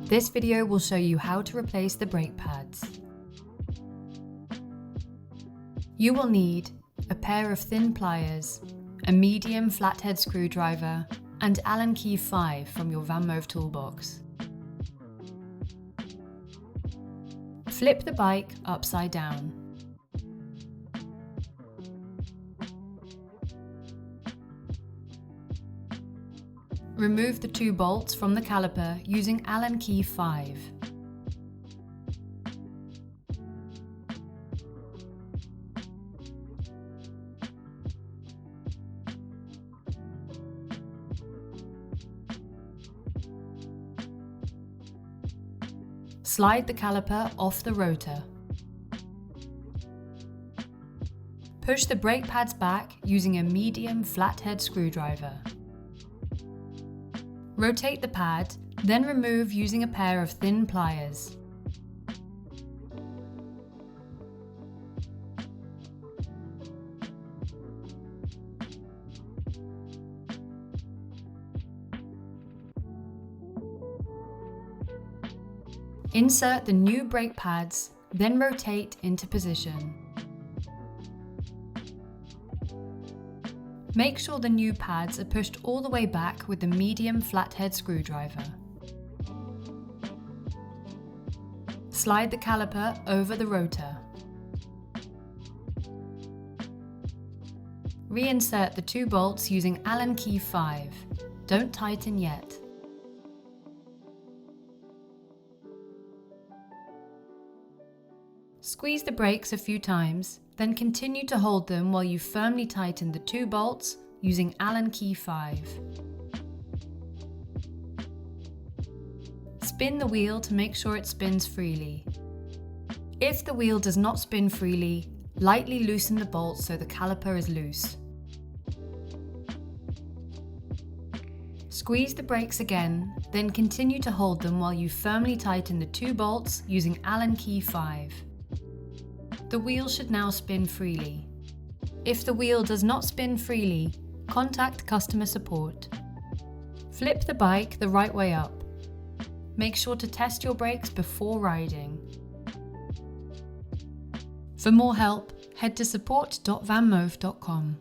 This video will show you how to replace the brake pads. You will need a pair of thin pliers, a medium flathead screwdriver, and Allen key 5 from your VanMoof toolbox. Flip the bike upside down. Remove the 2 bolts from the caliper using Allen key 5. Slide the caliper off the rotor. Push the brake pads back using a medium flathead screwdriver. Rotate the pad, then remove using a pair of thin pliers. Insert the new brake pads, then rotate into position. Make sure the new pads are pushed all the way back with the medium flathead screwdriver. Slide the caliper over the rotor. Reinsert the 2 bolts using Allen key 5. Don't tighten yet. Squeeze the brakes a few times, then continue to hold them while you firmly tighten the 2 bolts using Allen key 5. Spin the wheel to make sure it spins freely. If the wheel does not spin freely, lightly loosen the bolts so the caliper is loose. Squeeze the brakes again, then continue to hold them while you firmly tighten the 2 bolts using Allen key 5. The wheel should now spin freely. If the wheel does not spin freely, contact customer support. Flip the bike the right way up. Make sure to test your brakes before riding. For more help, head to support.vanmoof.com.